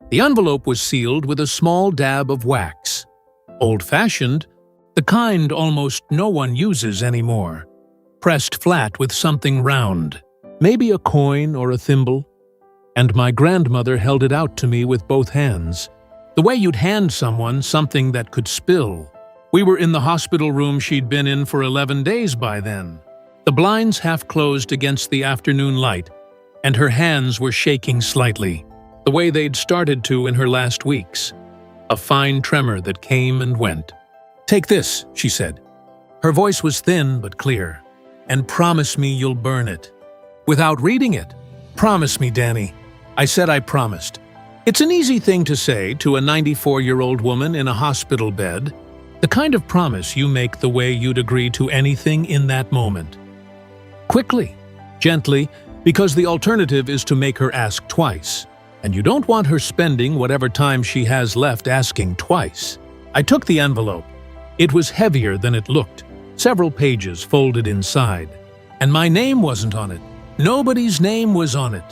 The envelope was sealed with a small dab of wax. Old-fashioned, the kind almost no one uses anymore. Pressed flat with something round, maybe a coin or a thimble. And my grandmother held it out to me with both hands, the way you'd hand someone something that could spill. We were in the hospital room she'd been in for 11 days by then. The blinds half closed against the afternoon light, and her hands were shaking slightly, the way they'd started to in her last weeks. A fine tremor that came and went. "Take this," she said. Her voice was thin but clear. "And promise me you'll burn it." Without reading it. "Promise me, Danny." I said I promised. It's an easy thing to say to a 94-year-old woman in a hospital bed, the kind of promise you make the way you'd agree to anything in that moment. Quickly, gently, because the alternative is to make her ask twice, and you don't want her spending whatever time she has left asking twice. I took the envelope. It was heavier than it looked, several pages folded inside, and my name wasn't on it. Nobody's name was on it.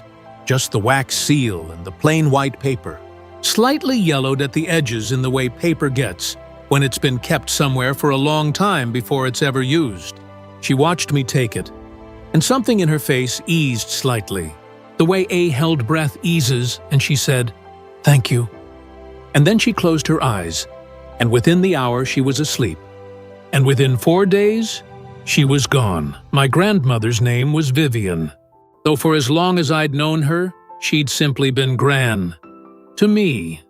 Just the wax seal and the plain white paper, slightly yellowed at the edges in the way paper gets when it's been kept somewhere for a long time before it's ever used. She watched me take it, and something in her face eased slightly, the way a held breath eases, and she said, "Thank you." And then she closed her eyes, and within the hour she was asleep. And within 4 days, she was gone. My grandmother's name was Vivian, though for as long as I'd known her, she'd simply been Gran. To me,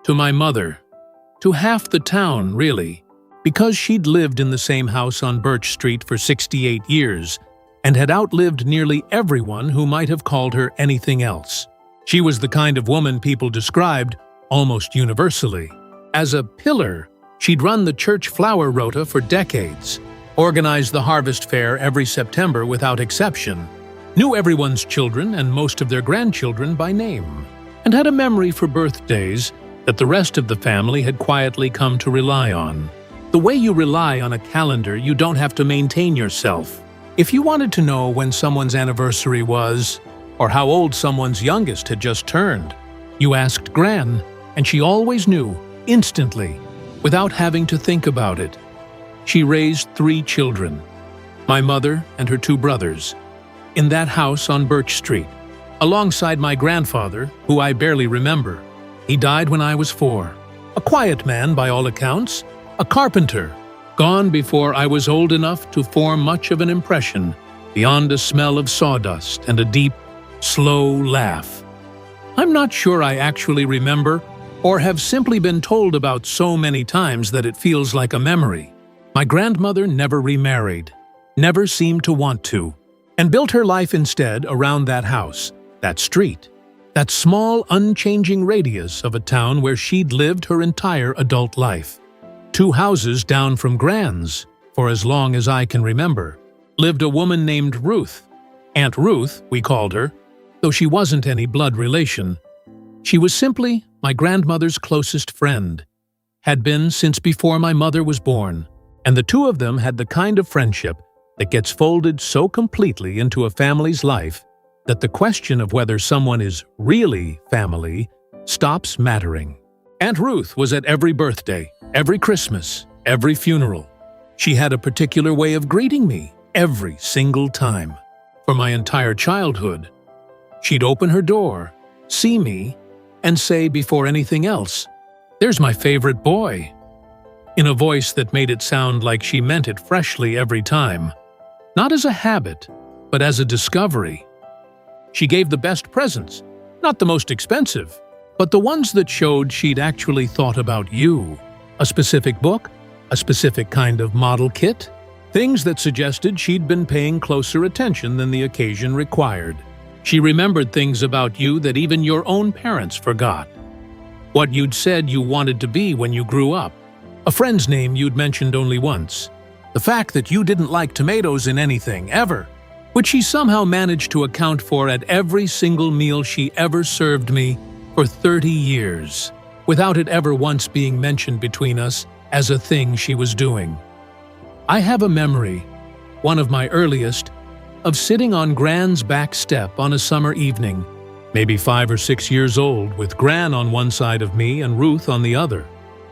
to my mother, to half the town, really, because she'd lived in the same house on Birch Street for 68 years and had outlived nearly everyone who might have called her anything else. She was the kind of woman people described, almost universally, as a pillar. She'd run the church flower rota for decades, organized the harvest fair every September without exception, knew everyone's children and most of their grandchildren by name, and had a memory for birthdays that the rest of the family had quietly come to rely on. The way you rely on a calendar, you don't have to maintain yourself. If you wanted to know when someone's anniversary was, or how old someone's youngest had just turned, you asked Gran, and she always knew, instantly, without having to think about it. She raised 3 children, my mother and her 2 brothers, in that house on Birch Street, alongside my grandfather, who I barely remember. He died when I was 4. A quiet man by all accounts, a carpenter, gone before I was old enough to form much of an impression, beyond a smell of sawdust and a deep, slow laugh. I'm not sure I actually remember, or have simply been told about so many times that it feels like a memory. My grandmother never remarried, never seemed to want to, and built her life instead around that house, that street, that small, unchanging radius of a town where she'd lived her entire adult life. 2 houses down from Gran's, for as long as I can remember, lived a woman named Ruth. Aunt Ruth, we called her, though she wasn't any blood relation. She was simply my grandmother's closest friend, had been since before my mother was born, and the 2 of them had the kind of friendship that gets folded so completely into a family's life that the question of whether someone is really family stops mattering. Aunt Ruth was at every birthday, every Christmas, every funeral. She had a particular way of greeting me every single time. For my entire childhood, she'd open her door, see me, and say before anything else, "There's my favorite boy," in a voice that made it sound like she meant it freshly every time. Not as a habit, but as a discovery. She gave the best presents, not the most expensive, but the ones that showed she'd actually thought about you. A specific book, a specific kind of model kit, things that suggested she'd been paying closer attention than the occasion required. She remembered things about you that even your own parents forgot. What you'd said you wanted to be when you grew up, a friend's name you'd mentioned only once, the fact that you didn't like tomatoes in anything, ever, which she somehow managed to account for at every single meal she ever served me for 30 years, without it ever once being mentioned between us as a thing she was doing. I have a memory, one of my earliest, of sitting on Gran's back step on a summer evening, maybe 5 or 6 years old, with Gran on one side of me and Ruth on the other.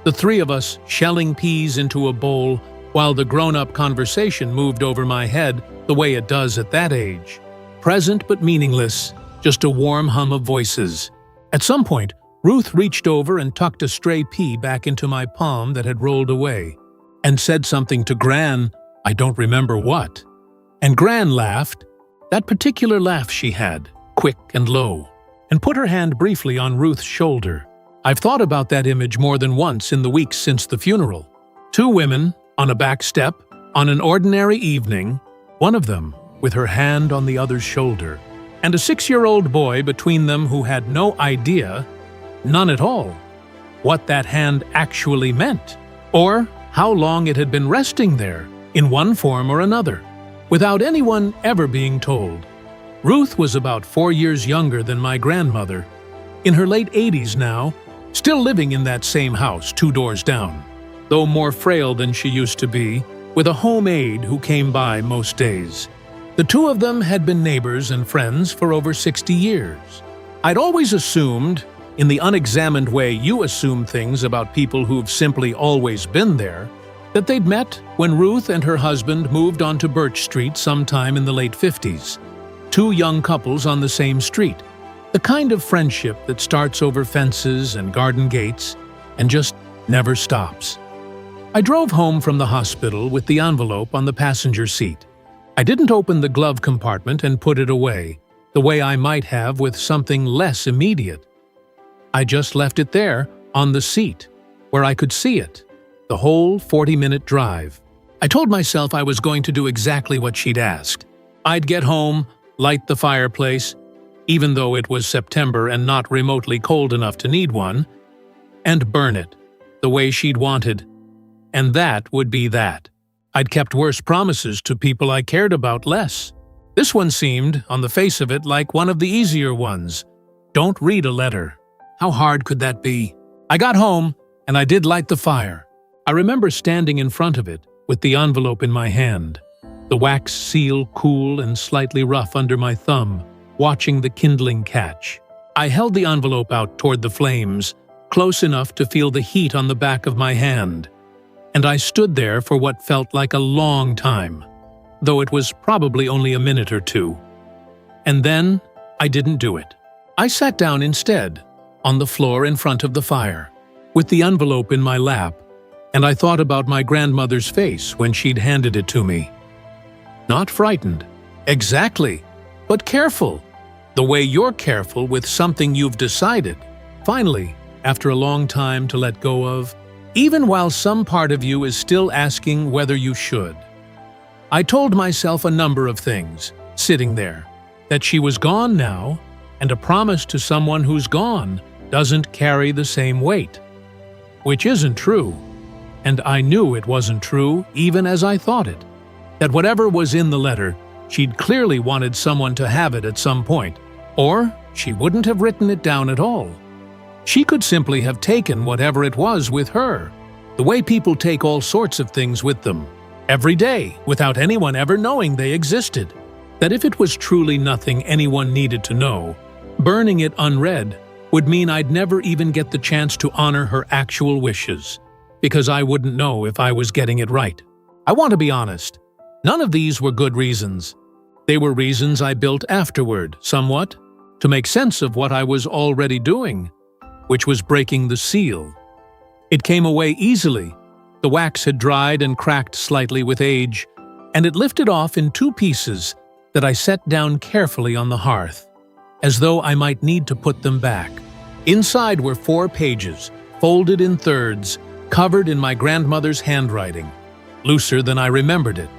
The three of us shelling peas into a bowl while the grown-up conversation moved over my head the way it does at that age. Present but meaningless, just a warm hum of voices. At some point, Ruth reached over and tucked a stray pea back into my palm that had rolled away, and said something to Gran, I don't remember what. And Gran laughed, that particular laugh she had, quick and low, and put her hand briefly on Ruth's shoulder. I've thought about that image more than once in the weeks since the funeral. Two women, on a back step, on an ordinary evening, one of them with her hand on the other's shoulder, and a 6-year-old boy between them who had no idea, none at all, what that hand actually meant, or how long it had been resting there, in one form or another, without anyone ever being told. Ruth was about 4 years younger than my grandmother, in her late 80s now, still living in that same house 2 doors down, though more frail than she used to be, with a home aide who came by most days. The two of them had been neighbors and friends for over 60 years. I'd always assumed, in the unexamined way you assume things about people who've simply always been there, that they'd met when Ruth and her husband moved onto Birch Street sometime in the late 50s. Two young couples on the same street. The kind of friendship that starts over fences and garden gates and just never stops. I drove home from the hospital with the envelope on the passenger seat. I didn't open the glove compartment and put it away, the way I might have with something less immediate. I just left it there, on the seat, where I could see it, the whole 40-minute drive. I told myself I was going to do exactly what she'd asked. I'd get home, light the fireplace, even though it was September and not remotely cold enough to need one, and burn it, the way she'd wanted. And that would be that. I'd kept worse promises to people I cared about less. This one seemed, on the face of it, like one of the easier ones. Don't read a letter. How hard could that be? I got home, and I did light the fire. I remember standing in front of it, with the envelope in my hand, the wax seal cool and slightly rough under my thumb, watching the kindling catch. I held the envelope out toward the flames, close enough to feel the heat on the back of my hand. And I stood there for what felt like a long time, though it was probably only a minute or two. And then I didn't do it. I sat down instead, on the floor in front of the fire, with the envelope in my lap, and I thought about my grandmother's face when she'd handed it to me. Not frightened, exactly, but careful, the way you're careful with something you've decided, finally, after a long time to let go of, even while some part of you is still asking whether you should. I told myself a number of things, sitting there, that she was gone now, and a promise to someone who's gone doesn't carry the same weight. Which isn't true, and I knew it wasn't true even as I thought it. That whatever was in the letter, she'd clearly wanted someone to have it at some point, or she wouldn't have written it down at all. She could simply have taken whatever it was with her, the way people take all sorts of things with them, every day, without anyone ever knowing they existed. That if it was truly nothing anyone needed to know, burning it unread would mean I'd never even get the chance to honor her actual wishes, because I wouldn't know if I was getting it right. I want to be honest. None of these were good reasons. They were reasons I built afterward, somewhat, to make sense of what I was already doing, which was breaking the seal. It came away easily. The wax had dried and cracked slightly with age, and it lifted off in 2 pieces that I set down carefully on the hearth, as though I might need to put them back. Inside were 4 pages, folded in thirds, covered in my grandmother's handwriting, looser than I remembered it.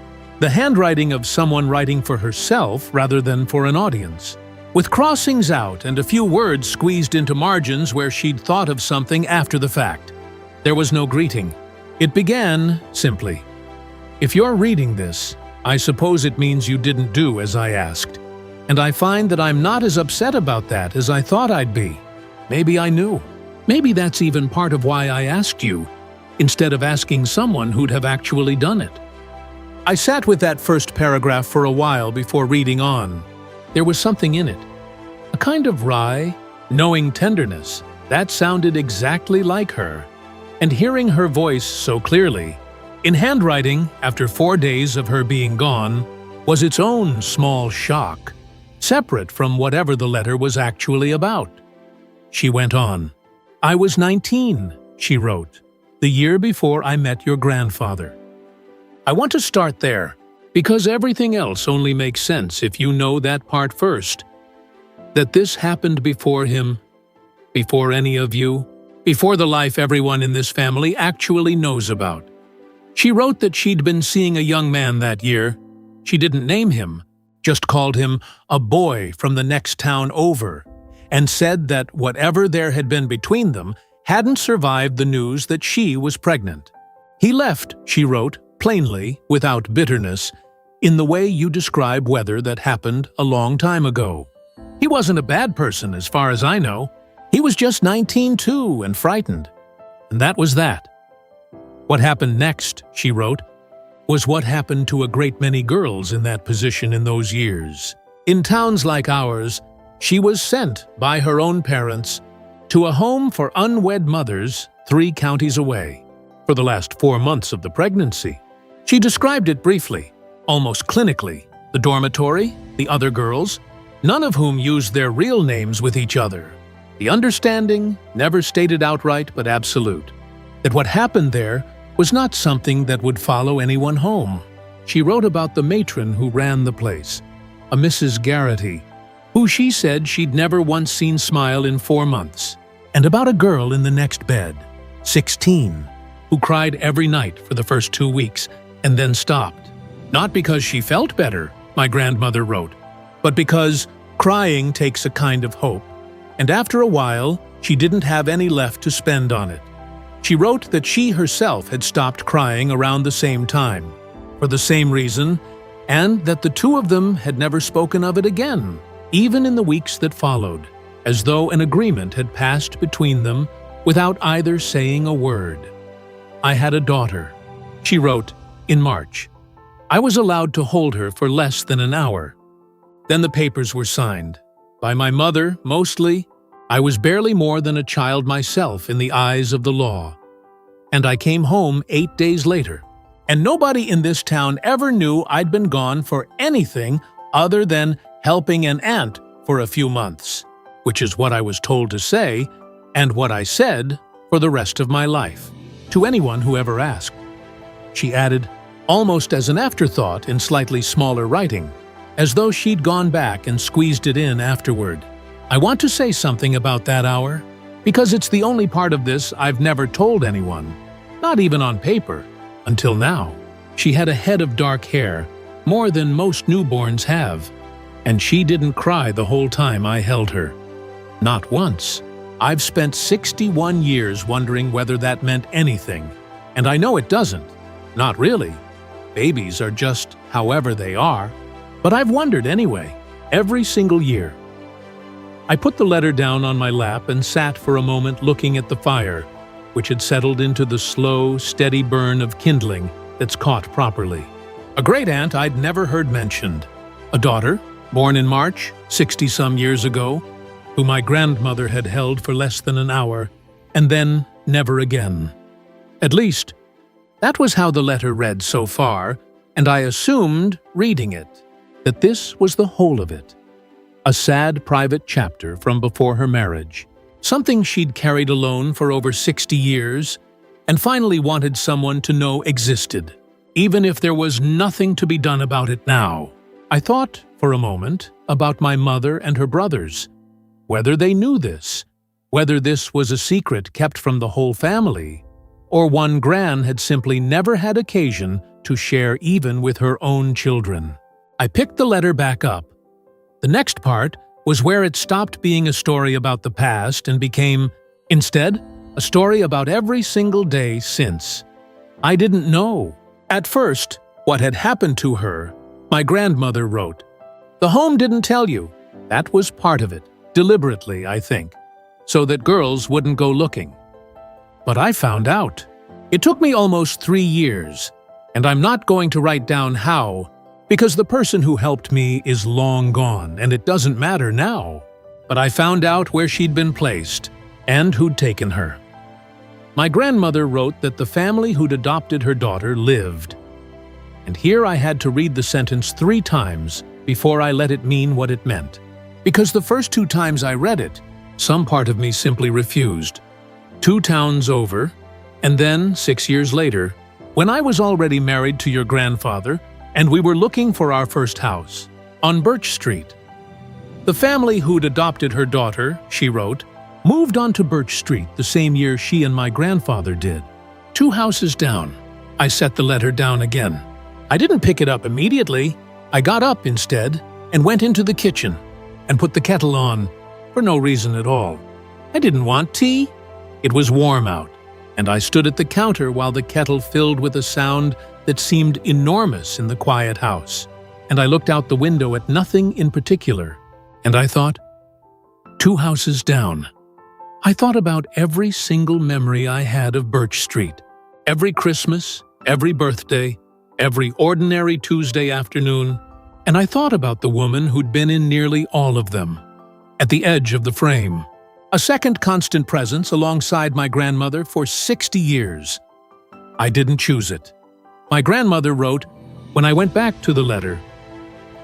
The handwriting of someone writing for herself rather than for an audience, with crossings out and a few words squeezed into margins where she'd thought of something after the fact. There was no greeting. It began simply, "If you're reading this, I suppose it means you didn't do as I asked. And I find that I'm not as upset about that as I thought I'd be. Maybe I knew. Maybe that's even part of why I asked you, instead of asking someone who'd have actually done it." I sat with that first paragraph for a while before reading on. There was something in it. A kind of wry, knowing tenderness that sounded exactly like her. And hearing her voice so clearly, in handwriting after 4 days of her being gone, was its own small shock, separate from whatever the letter was actually about. She went on. "I was 19, she wrote, the year before I met your grandfather." I want to start there, because everything else only makes sense if you know that part first. That this happened before him, before any of you, before the life everyone in this family actually knows about. She wrote that she'd been seeing a young man that year. She didn't name him, just called him a boy from the next town over, and said that whatever there had been between them hadn't survived the news that she was pregnant. He left, she wrote, plainly, without bitterness, in the way you describe weather that happened a long time ago. He wasn't a bad person as far as I know. He was just 19 too and frightened. And that was that. What happened next, she wrote, was what happened to a great many girls in that position in those years. In towns like ours, she was sent by her own parents to a home for unwed mothers 3 counties away for the last 4 months of the pregnancy. She described it briefly, almost clinically, the dormitory, the other girls, none of whom used their real names with each other. The understanding, never stated outright but absolute, that what happened there was not something that would follow anyone home. She wrote about the matron who ran the place, a Mrs. Garrity, who she said she'd never once seen smile in 4 months, and about a girl in the next bed, 16, who cried every night for the first 2 weeks and then stopped. Not because she felt better, my grandmother wrote, but because crying takes a kind of hope, and after a while, she didn't have any left to spend on it. She wrote that she herself had stopped crying around the same time, for the same reason, and that the 2 of them had never spoken of it again, even in the weeks that followed, as though an agreement had passed between them without either saying a word. "I had a daughter," she wrote, in March. "I was allowed to hold her for less than an hour. Then the papers were signed. By my mother, mostly. I was barely more than a child myself in the eyes of the law. And I came home 8 days later. And nobody in this town ever knew I'd been gone for anything other than helping an aunt for a few months, which is what I was told to say, and what I said for the rest of my life, to anyone who ever asked." She added, almost as an afterthought in slightly smaller writing, as though she'd gone back and squeezed it in afterward. "I want to say something about that hour, because it's the only part of this I've never told anyone, not even on paper, until now." She had a head of dark hair, more than most newborns have, and she didn't cry the whole time I held her. Not once. I've spent 61 years wondering whether that meant anything, and I know it doesn't. Not really. Babies are just however they are, but I've wondered anyway, every single year. I put the letter down on my lap and sat for a moment looking at the fire, which had settled into the slow, steady burn of kindling that's caught properly. A great-aunt I'd never heard mentioned. A daughter, born in March, 60-some years ago, who my grandmother had held for less than an hour, and then never again. At least, that was how the letter read so far, and I assumed, reading it, that this was the whole of it. A sad private chapter from before her marriage, something she'd carried alone for over 60 years, and finally wanted someone to know existed, even if there was nothing to be done about it now. I thought, for a moment, about my mother and her brothers, whether they knew this, whether this was a secret kept from the whole family, or one Gran had simply never had occasion to share even with her own children. I picked the letter back up. The next part was where it stopped being a story about the past and became, instead, a story about every single day since. I didn't know, at first, what had happened to her. My grandmother wrote, "The home didn't tell you. That was part of it, deliberately, I think, so that girls wouldn't go looking. But I found out. It took me almost 3 years, and I'm not going to write down how, because the person who helped me is long gone and it doesn't matter now. but I found out where she'd been placed and who'd taken her. My grandmother wrote that the family who'd adopted her daughter lived. And here I had to read the sentence 3 times before I let it mean what it meant. Because the first 2 times I read it, some part of me simply refused. 2 towns over, and then 6 years later, when I was already married to your grandfather and we were looking for our first house, on Birch Street. The family who'd adopted her daughter, she wrote, moved on to Birch Street the same year she and my grandfather did. 2 houses down. I set the letter down again. I didn't pick it up immediately. I got up instead and went into the kitchen and put the kettle on for no reason at all. I didn't want tea. It was warm out, and I stood at the counter while the kettle filled with a sound that seemed enormous in the quiet house. And I looked out the window at nothing in particular, and I thought, 2 houses down. I thought about every single memory I had of Birch Street. Every Christmas, every birthday, every ordinary Tuesday afternoon, and I thought about the woman who'd been in nearly all of them. At the edge of the frame, a second constant presence alongside my grandmother for 60 years. I didn't choose it. My grandmother wrote when I went back to the letter,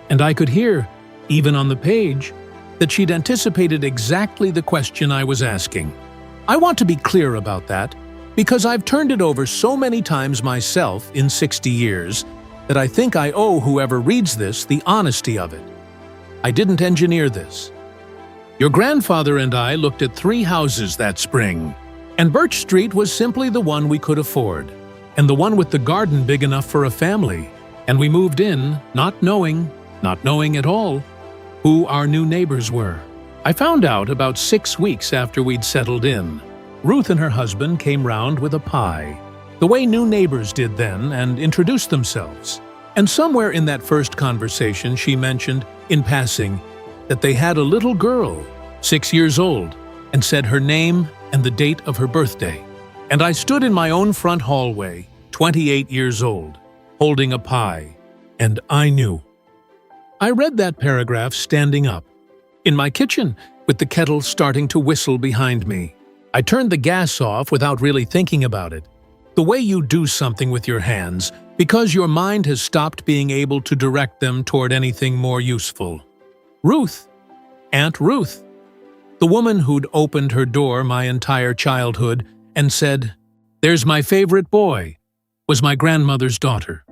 and I could hear, even on the page, that she'd anticipated exactly the question I was asking. I want to be clear about that, because I've turned it over so many times myself in 60 years that I think I owe whoever reads this the honesty of it. I didn't engineer this. Your grandfather and I looked at 3 houses that spring, and Birch Street was simply the one we could afford, and the one with the garden big enough for a family, and we moved in, not knowing at all, who our new neighbors were. I found out about 6 weeks after we'd settled in. Ruth and her husband came round with a pie, the way new neighbors did then, and introduced themselves. And somewhere in that first conversation she mentioned, in passing, that they had a little girl, 6 years old, and said her name and the date of her birthday. And I stood in my own front hallway, 28 years old, holding a pie, and I knew. I read that paragraph standing up, in my kitchen, with the kettle starting to whistle behind me. I turned the gas off without really thinking about it. The way you do something with your hands, because your mind has stopped being able to direct them toward anything more useful. Ruth, Aunt Ruth, the woman who'd opened her door my entire childhood and said, "There's my favorite boy," was my grandmother's daughter.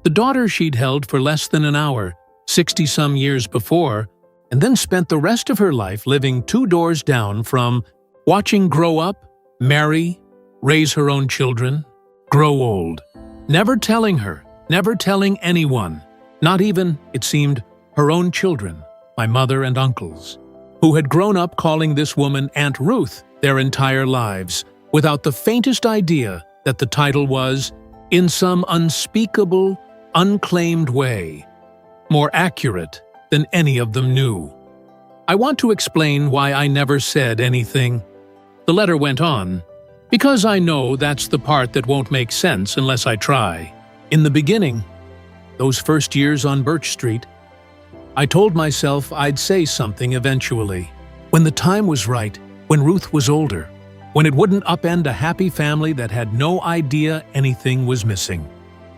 The daughter she'd held for less than an hour, 60-some years before, and then spent the rest of her life living 2 doors down from, watching grow up, marry, raise her own children, grow old. Never telling her, never telling anyone, not even, it seemed, her own children, my mother and uncles, who had grown up calling this woman Aunt Ruth their entire lives, without the faintest idea that the title was, in some unspeakable, unclaimed way, more accurate than any of them knew. I want to explain why I never said anything. The letter went on, because I know that's the part that won't make sense unless I try. In the beginning, those first years on Birch Street, I told myself I'd say something eventually, when the time was right, when Ruth was older, when it wouldn't upend a happy family that had no idea anything was missing.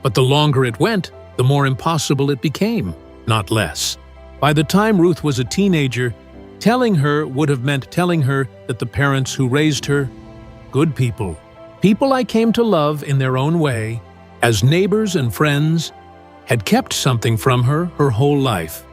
But the longer it went, the more impossible it became, not less. By the time Ruth was a teenager, telling her would have meant telling her that the parents who raised her, good people, people I came to love in their own way, as neighbors and friends, had kept something from her whole life,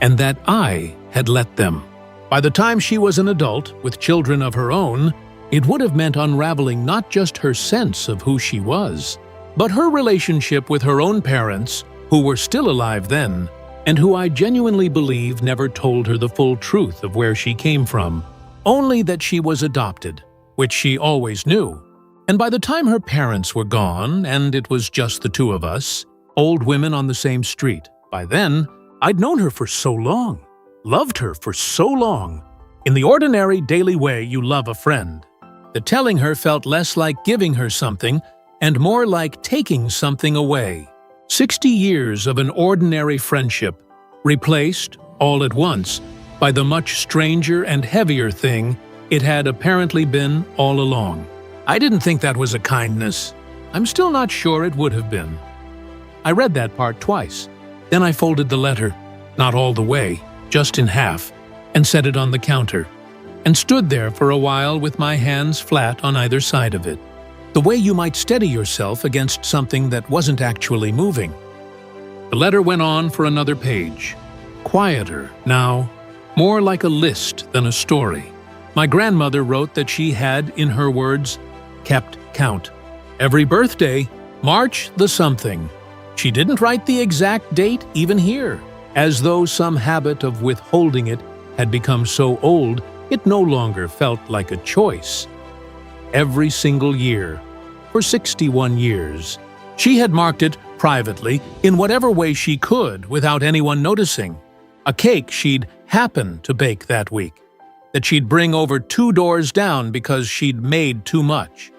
and that I had let them. By the time she was an adult, with children of her own, it would have meant unraveling not just her sense of who she was, but her relationship with her own parents, who were still alive then, and who I genuinely believe never told her the full truth of where she came from, only that she was adopted, which she always knew. And by the time her parents were gone, and it was just the 2 of us, old women on the same street, by then, I'd known her for so long, loved her for so long. In the ordinary, daily way you love a friend, that telling her felt less like giving her something and more like taking something away. 60 years of an ordinary friendship, replaced, all at once, by the much stranger and heavier thing it had apparently been all along. I didn't think that was a kindness. I'm still not sure it would have been. I read that part twice. Then I folded the letter, not all the way, just in half, and set it on the counter, and stood there for a while with my hands flat on either side of it, the way you might steady yourself against something that wasn't actually moving. The letter went on for another page, quieter now, more like a list than a story. My grandmother wrote that she had, in her words, kept count. Every birthday, March the something. She didn't write the exact date even here, as though some habit of withholding it had become so old it no longer felt like a choice. Every single year, for 61 years, she had marked it privately in whatever way she could without anyone noticing. A cake she'd happen to bake that week, that she'd bring over 2 doors down because she'd made too much.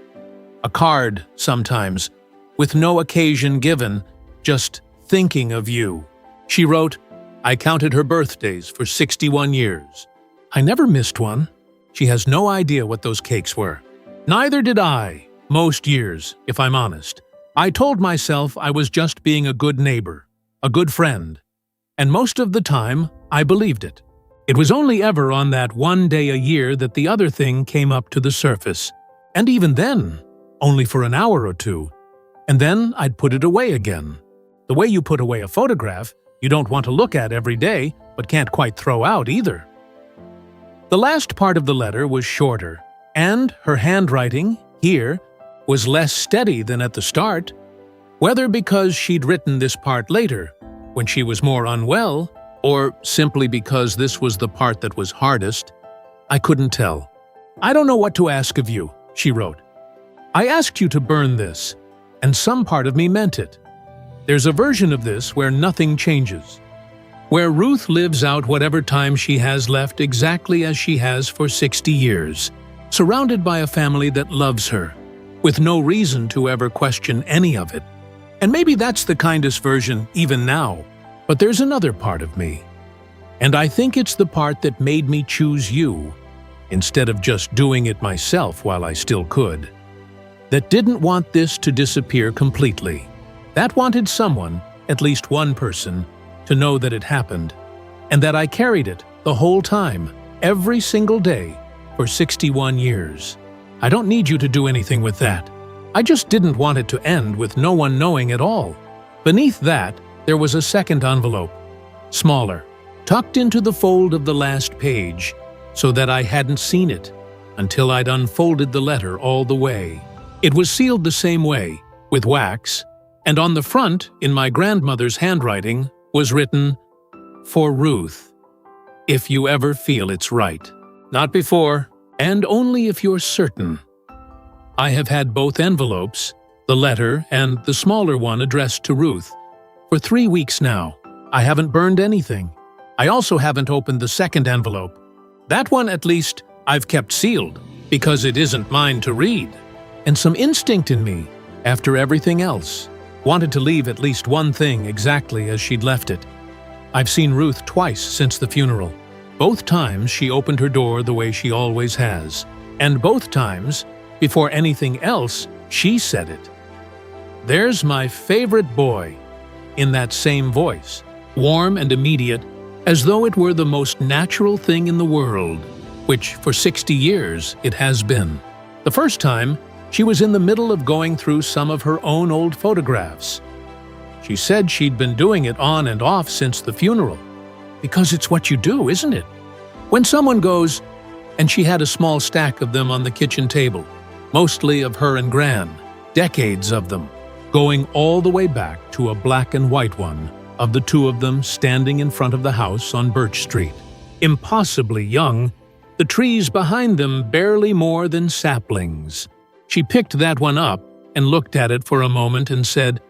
A card, sometimes, with no occasion given, just thinking of you. She wrote, I counted her birthdays for 61 years. I never missed one. She has no idea what those cakes were. Neither did I, most years, if I'm honest. I told myself I was just being a good neighbor, a good friend. And most of the time, I believed it. It was only ever on that one day a year that the other thing came up to the surface. And even then, only for an hour or two. And then I'd put it away again. The way you put away a photograph you don't want to look at every day, but can't quite throw out either. The last part of the letter was shorter, and her handwriting, here, was less steady than at the start. Whether because she'd written this part later, when she was more unwell, or simply because this was the part that was hardest, I couldn't tell. I don't know what to ask of you, she wrote. I asked you to burn this, and some part of me meant it. There's a version of this where nothing changes, where Ruth lives out whatever time she has left exactly as she has for 60 years, surrounded by a family that loves her, with no reason to ever question any of it. And maybe that's the kindest version even now, but there's another part of me. And I think it's the part that made me choose you, instead of just doing it myself while I still could. That didn't want this to disappear completely. That wanted someone, at least one person, to know that it happened, and that I carried it the whole time, every single day, for 61 years. I don't need you to do anything with that. I just didn't want it to end with no one knowing at all. Beneath that, there was a second envelope, smaller, tucked into the fold of the last page, so that I hadn't seen it until I'd unfolded the letter all the way. It was sealed the same way, with wax, and on the front, in my grandmother's handwriting, was written, For Ruth, if you ever feel it's right. Not before, and only if you're certain. I have had both envelopes, the letter and the smaller one addressed to Ruth, for 3 weeks now. I haven't burned anything. I also haven't opened the second envelope. That one, at least, I've kept sealed, because it isn't mine to read. And some instinct in me, after everything else, wanted to leave at least one thing exactly as she'd left it. I've seen Ruth twice since the funeral. Both times she opened her door the way she always has. And both times, before anything else, she said it. There's my favorite boy, in that same voice, warm and immediate, as though it were the most natural thing in the world, which for 60 years it has been. The first time, she was in the middle of going through some of her own old photographs. She said she'd been doing it on and off since the funeral, because it's what you do, isn't it? When someone goes, and she had a small stack of them on the kitchen table, mostly of her and Gran, decades of them, going all the way back to a black and white one of the two of them standing in front of the house on Birch Street. Impossibly young, the trees behind them barely more than saplings. She picked that one up and looked at it for a moment and said,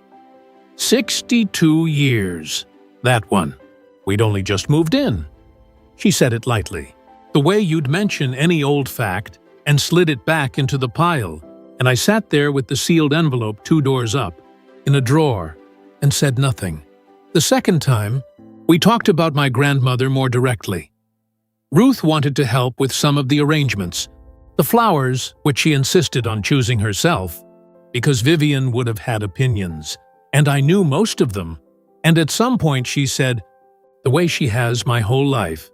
62 years, that one. We'd only just moved in. She said it lightly, the way you'd mention any old fact, and slid it back into the pile, and I sat there with the sealed envelope 2 doors up, in a drawer, and said nothing. The second time, we talked about my grandmother more directly. Ruth wanted to help with some of the arrangements, the flowers, which she insisted on choosing herself, because Vivian would have had opinions, and I knew most of them, and at some point she said, the way she has my whole life,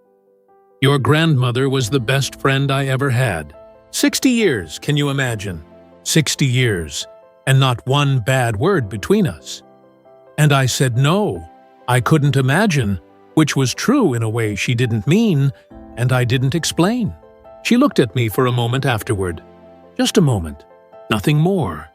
"Your grandmother was the best friend I ever had." 60 years, can you imagine? 60 years, and not one bad word between us. And I said no, I couldn't imagine, which was true in a way she didn't mean, and I didn't explain. She looked at me for a moment afterward. Just a moment, nothing more.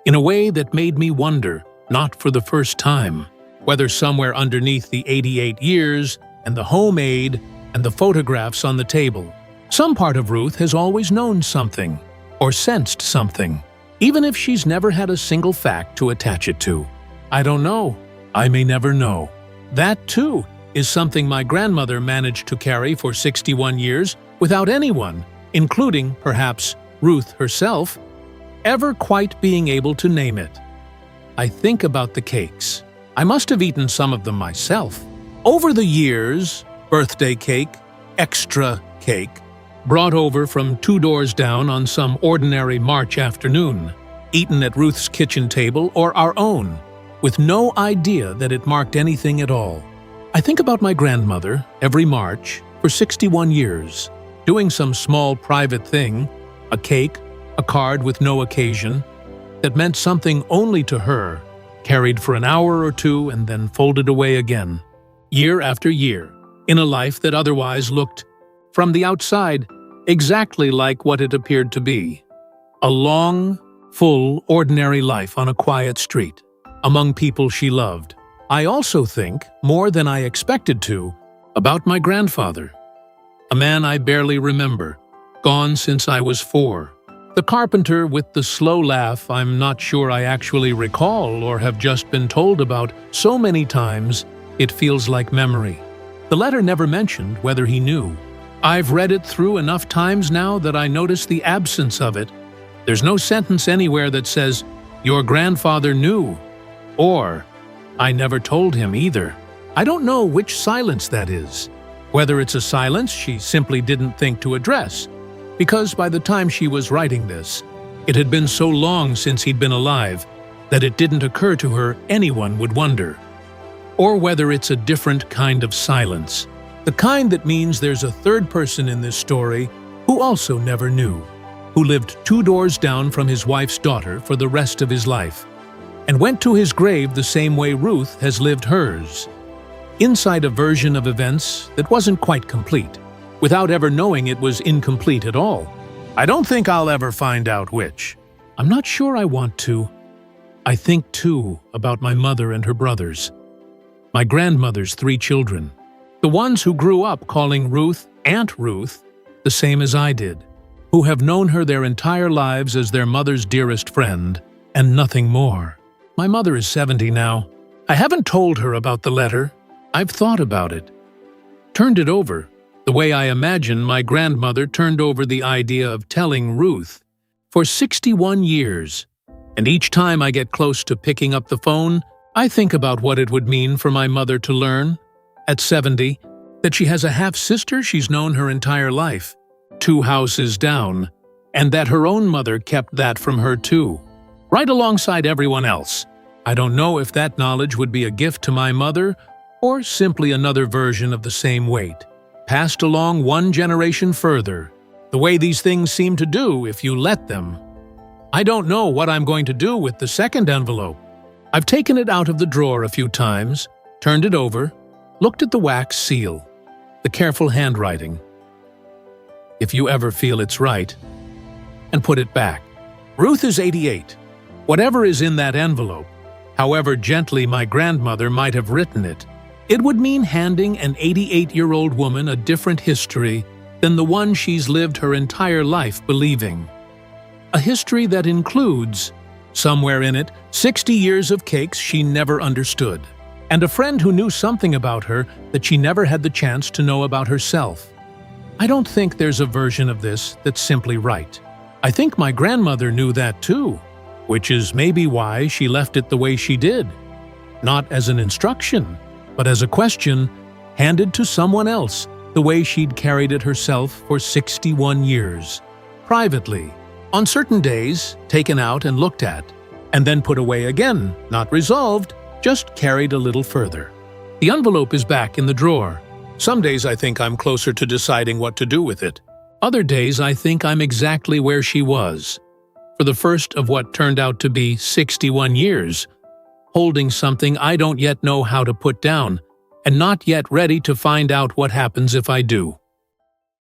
In a way that made me wonder, not for the first time, whether somewhere underneath the 88 years and the homemade and the photographs on the table, some part of Ruth has always known something or sensed something, even if she's never had a single fact to attach it to. I don't know. I may never know. That, too, is something my grandmother managed to carry for 61 years without anyone, including, perhaps, Ruth herself, ever quite being able to name it. I think about the cakes. I must have eaten some of them myself. Over the years, birthday cake, extra cake, brought over from 2 doors down on some ordinary March afternoon, eaten at Ruth's kitchen table or our own, with no idea that it marked anything at all. I think about my grandmother every March for 61 years, doing some small private thing, a cake, a card with no occasion, that meant something only to her, carried for an hour or two and then folded away again, year after year, in a life that otherwise looked, from the outside, exactly like what it appeared to be. A long, full, ordinary life on a quiet street, among people she loved. I also think, more than I expected to, about my grandfather, a man I barely remember, gone since I was 4. The carpenter with the slow laugh I'm not sure I actually recall or have just been told about so many times it feels like memory. The letter never mentioned whether he knew. I've read it through enough times now that I notice the absence of it. There's no sentence anywhere that says, "Your grandfather knew," or "I never told him either." I don't know which silence that is. Whether it's a silence she simply didn't think to address, because by the time she was writing this, it had been so long since he'd been alive that it didn't occur to her anyone would wonder. Or whether it's a different kind of silence, the kind that means there's a third person in this story who also never knew, who lived 2 doors down from his wife's daughter for the rest of his life, and went to his grave the same way Ruth has lived hers, inside a version of events that wasn't quite complete, without ever knowing it was incomplete at all. I don't think I'll ever find out which. I'm not sure I want to. I think, too, about my mother and her brothers. My grandmother's 3 children. The ones who grew up calling Ruth Aunt Ruth, the same as I did, who have known her their entire lives as their mother's dearest friend, and nothing more. My mother is 70 now. I haven't told her about the letter. I've thought about it. Turned it over, the way I imagine my grandmother turned over the idea of telling Ruth, for 61 years. And each time I get close to picking up the phone, I think about what it would mean for my mother to learn, at 70, that she has a half-sister she's known her entire life, 2 houses down, and that her own mother kept that from her too, right alongside everyone else. I don't know if that knowledge would be a gift to my mother or simply another version of the same weight, passed along 1 generation further, the way these things seem to do if you let them. I don't know what I'm going to do with the second envelope. I've taken it out of the drawer a few times, turned it over, looked at the wax seal, the careful handwriting, if you ever feel it's right, and put it back. Ruth is 88. Whatever is in that envelope, however gently my grandmother might have written it, it would mean handing an 88-year-old woman a different history than the one she's lived her entire life believing. A history that includes, somewhere in it, 60 years of cakes she never understood, and a friend who knew something about her that she never had the chance to know about herself. I don't think there's a version of this that's simply right. I think my grandmother knew that too, which is maybe why she left it the way she did. Not as an instruction, but as a question handed to someone else the way she'd carried it herself for 61 years. Privately, on certain days, taken out and looked at, and then put away again, not resolved, just carried a little further. The envelope is back in the drawer. Some days I think I'm closer to deciding what to do with it. Other days I think I'm exactly where she was, for the first of what turned out to be 61 years, holding something I don't yet know how to put down, and not yet ready to find out what happens if I do.